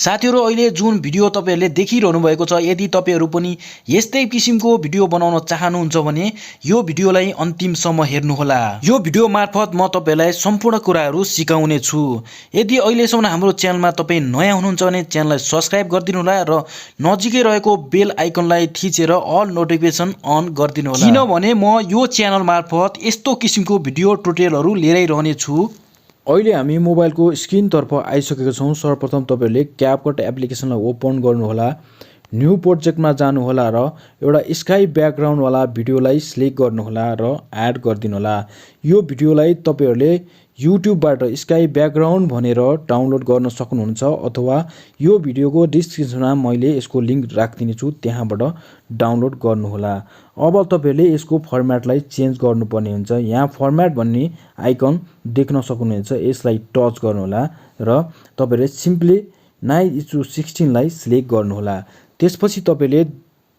साथीहरु अहिले जुन भिडियो तपाईहरुले देखिरहनु भएको छ यदि तपाईहरु पनि यस्तै किसिमको भिडियो बनाउन चाहनुहुन्छ भने यो भिडियोलाई अन्तिमसम्म हेर्नुहोला। यो भिडियो मार्फत म तपाईहरुलाई सम्पूर्ण कुराहरु सिकाउने छु। यदि अहिलेसम्म हाम्रो च्यानलमा तपाई नयाँ हुनुहुन्छ भने च्यानललाई सब्स्क्राइब गरिदिनुहोला र नजिकै रहेको बेल आइकनलाई थिचेर अल नोटिफिकेसन अन गरिदिनुहोला। किनभने म यो च्यानल मार्फत यस्तो किसिमको भिडियो ट्युटोरियलहरु लिएर रहने छु। अहिले हामी मोबाइलको स्क्रिन तर्फ आइसकेका छौं। सर्वप्रथम तपाईहरुले क्यापकट एप्लिकेसनलाई ओपन गर्नुहोला, न्यू प्रोजेक्टमा जानुहोला र एउटा स्काई ब्याकग्राउन्ड वाला भिडियोलाई सिलेक्ट गर्नुहोला र एड गरिदिनुहोला। यो भिडियोलाई तपाईहरुले युट्युबबाट स्काई ब्याकग्राउन्ड भनेर डाउनलोड गर्न सक्नुहुन्छ अथवा यो भिडियोको डिस्क्रिप्सनमा मैले यसको लिंक राख्दिने छु, त्यहाँबाट डाउनलोड गर्नुहोला। अब तपाईहरुले यसको फर्म्याटलाई चेन्ज गर्नुपर्ने हुन्छ। यहाँ फर्म्याट भन्ने आइकन देख्न सक्नुहुन्छ, यसलाई टच गर्नुहोला र तपाईहरुले सिम्पली 9:16 लाई सिलेक्ट गर्नुहोला। त्यसपछि तपाईले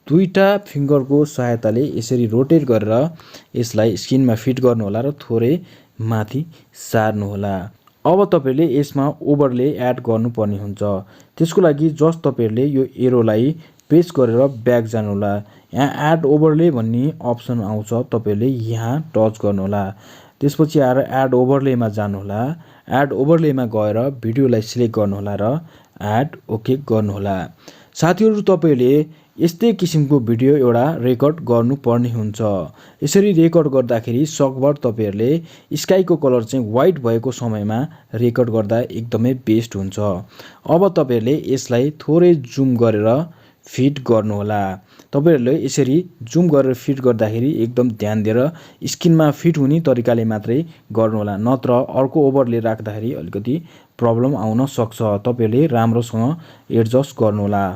दुईटा फिंगरको सहायताले यसरी रोटेट गरेर यसलाई स्क्रिनमा फिट गर्नुहोला र थोरै माथि सार्नुहोला। अब तपाईले यसमा ओभरले एड गर्नुपर्ने हुन्छ। त्यसको लागि जस्ट तपाईहरुले यो एरोलाई प्रेस गरेर ब्याक जानुहोला। यहाँ एड ओभरले भन्ने अप्सन आउँछ, तपाईहरुले यहाँ टच गर्नुहोला। त्यसपछि आएर एड ओभरलेमा जानुहोला। एड ओभरलेमा गएर भिडियोलाई सिलेक्ट गर्नुहोला र एड ओके गर्नुहोला। साथीहरु तपाईहरुले यस्तै किसिमको भिडियो एउटा रेकर्ड गर्नुपर्ने हुन्छ। यसरी रेकर्ड गर्दाखेरि सकभर तपाईहरुले स्काईको कलर चाहिँ व्हाइट भएको समयमा रेकर्ड गर्दा एकदमै बेस्ट हुन्छ। अब तपाईहरुले यसलाई थोरै जुम गरेर फिट गर्नुहोला। तपाईहरुले यसरी जुम गरेर फिट गर्दाखेरि एकदम ध्यान दिएर स्क्रिनमा फिट हुने तरिकाले मात्रै गर्नुहोला, नत्र अर्को ओभरले राख्दाखेरि अलिकति प्रब्लम आउन सक्छ। तपाईहरुले राम्रोसँग एडजस्ट गर्नुहोला।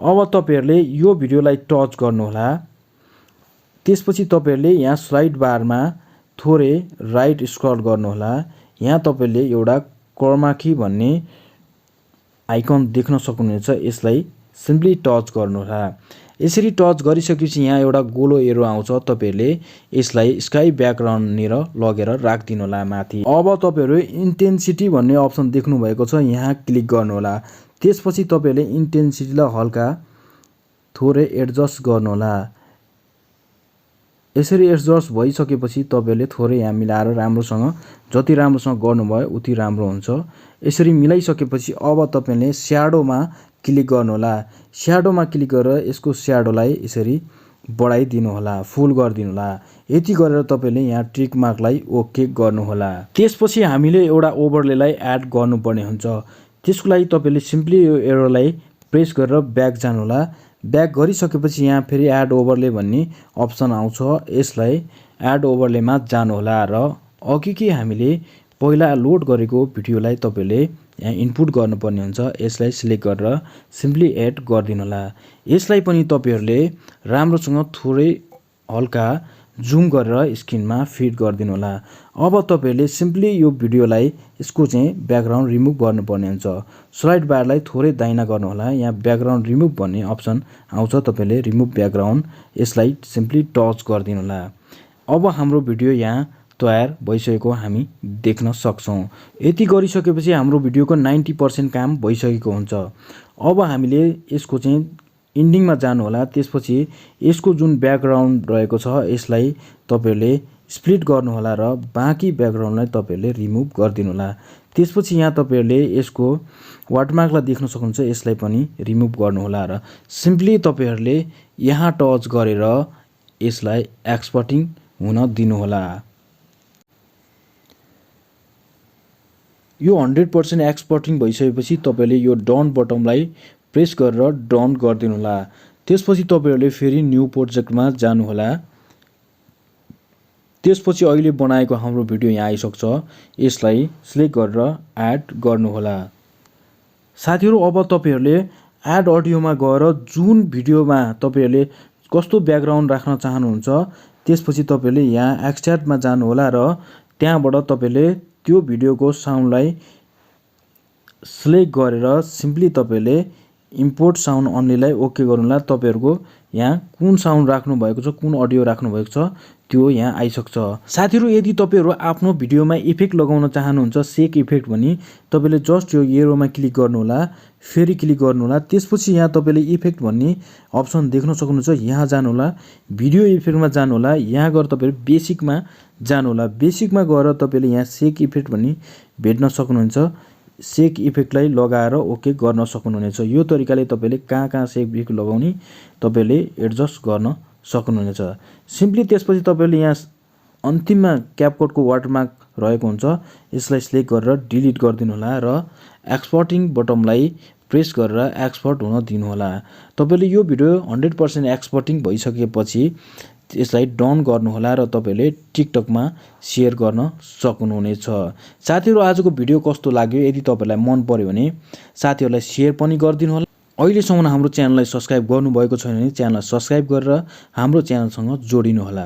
अब तपाईहरुले यो भिडियोलाई टच गर्नुहोला। त्यसपछि तपाईहरुले यहाँ स्लाइड बारमा थोरै राइट स्क्रल गर्नुहोला। यहाँ तपाईहरुले एउटा क्रोमा की भन्ने आइकन देख्न सक्नुहुन्छ, यसलाई सिम्पली टच गर्नुहोला। यसरी टच गरिसकेपछि यहाँ एउटा गोलो एरो आउँछ, तपाईहरुले यसलाई स्काई ब्याकग्राउन्ड निर लगेर राख्दिनुहोला माथि। अब तपाईहरु इन्टेन्सिटी भन्ने अप्सन देख्नु भएको छ, यहाँ क्लिक गर्नुहोला। त्यसपछि तपाईहरुले इन्टेन्सिटीलाई हल्का थोरै एडजस्ट गर्नुहोला। यसरी एडजस्ट भइसकेपछि तपाईहरुले थोरै यहाँ मिलाएर राम्रोसँग, जति राम्रोसँग गर्नुभयो उति राम्रो हुन्छ। यसरी मिलाइसकेपछि अब तपाईले स्याडोमा क्लिक गर्नुहोला। स्याडोमा क्लिक गरेर यसको स्याडोलाई यसरी बढाइदिनु होला, फुल गरिदिनु होला। यति गरेर तपाईले यहाँ ट्रिक मार्कलाई ओके गर्नुहोला। त्यसपछि हामीले एउटा ओभरलेलाई एड गर्नुपर्ने हुन्छ। त्यसको लागि तपाईले सिम्पली यो एरोलाई प्रेस गरेर ब्याक जानुहोला। ब्याक गरिसकेपछि यहाँ फेरि एड ओभरले भन्ने अप्सन आउँछ, यसलाई एड ओभरलेमा जानुहोला र अघि कि हामीले पहिला लोड गरेको भिडियोलाई तपाईले यहाँ इनपुट गर्नुपर्ने हुन्छ। यसलाई सिलेक्ट गरेर सिम्पली एड गरिदिनुहोला। यसलाई पनि तपाईहरुले राम्रोसँग थोरै हल्का जुम गरेर स्क्रिनमा फिट गरिदिनुहोला। अब तपाईहरुले सिम्पली यो भिडियोलाई यसको चाहिँ ब्याकग्राउन्ड रिमुभ गर्नुपर्ने हुन्छ। स्लाइड बारलाई थोरै दाहिना गर्नुहोला। यहाँ ब्याकग्राउन्ड रिमुभ भन्ने अप्सन आउँछ, तपाईले रिमुभ ब्याकग्राउन्ड यसलाई सिम्पली टच गरिदिनुहोला। अब हाम्रो भिडियो यहाँ तयार भइसकेको हामी देख्न सक्छौं। यति गरिसकेपछि हाम्रो भिडियोको 90% काम भइसकेको हुन्छ। अब हामीले यसको चाहिँ इन्डिङमा जानु होला। त्यसपछि यसको जुन ब्याकग्राउन्ड रहेको छ यसलाई तपाईहरुले स्प्लिट गर्नु होला र बाँकी ब्याकग्राउन्डलाई तपाईहरुले रिमुभ गरिदिनु होला। त्यसपछि यहाँ तपाईहरुले यसको वाटरमार्कलाई देख्न सक्नुहुन्छ, यसलाई पनि रिमुभ गर्नु होला र सिम्पली तपाईहरुले यहाँ टच गरेर यसलाई एक्सपोर्टिङ हुन दिनु होला। यो 100% एक्सपोर्टिङ भइसकेपछि तपाईले यो डन बटनलाई प्रेस गरेर डन गरिदिनु होला। त्यसपछि तपाईहरुले फेरि न्यू प्रोजेक्टमा जानु होला। त्यसपछि अहिले बनाएको हाम्रो भिडियो यहाँ आइसक्छ, यसलाई सिलेक्ट गरेर एड गर्नु होला। साथीहरु अब तपाईहरुले एड अडियोमा गएर जुन भिडियोमा तपाईहरुले कस्तो ब्याकग्राउन्ड राख्न चाहनुहुन्छ त्यसपछि तपाईहरुले यहाँ एक्सट्र्याक्टमा जानु होला र त्यहाँबाट तपाईहरुले त्यो भिडियोको साउन्डलाई सिलेक्ट गरेर सिम्पली तपाईहरुले इम्पोर्ट साउन्ड अन्लीलाई ओके गर्नु होला। तपाईहरुको यहाँ कुन साउन्ड राख्नु भएको छ, कुन अडियो राख्नु भएको छ त्यो यहाँ आइसक्छ। साथीहरु यदि तपाईहरु आफ्नो भिडियोमा इफेक्ट लगाउन चाहनुहुन्छ, सेक इफेक्ट भनी, तपाईले जस्ट यो एरोमा क्लिक गर्नु होला, फेरि क्लिक गर्नु होला। त्यसपछि यहाँ तपाईले इफेक्ट भन्ने अप्सन देख्न सक्नुहुन्छ। यहाँ जानु होला, भिडियो इफेक्टमा जानु होला, यहाँ गएर तपाईहरु बेसिकमा जानु होला। बेसिकमा गएर तपाईले यहाँ सेक इफेक्ट भन्ने भेट्न सक्नुहुन्छ। सेक इफेक्टलाई लगाएर ओके गर्न सक्नुहुनेछ। यो तरिकाले तपाईले कहाँ सेक इफेक्ट लगाउने तपाईले एडजस्ट गर्न सक्नुहुनेछ। सिम्पली त्यसपछि तपाईले यहाँ अन्तिममा क्यापकटको वाटरमार्क रहेको हुन्छ, यसलाई सिलेक्ट गरेर डिलिट गरिदिनु होला र एक्सपोर्टिङ बटनलाई प्रेस गरेर एक्सपोर्ट हुन दिनु होला। तपाईले यो भिडियो 100% एक्सपोर्टिङ भइसकेपछि यसलाई डाउन गर्नु होला र तपाईले टिकटकमा शेयर गर्न सक्नुहुनेछ। साथीहरु आजको भिडियो कस्तो लाग्यो? यदि तपाईलाई मन पर्यो भने साथीहरुलाई शेयर पनि गरिदिनु होला। अहिलेसम्म हाम्रो च्यानललाई सब्स्क्राइब गर्नुभएको छैन भने च्यानललाई सब्स्क्राइब गरेर हाम्रो च्यानलसँग जोडिनु होला।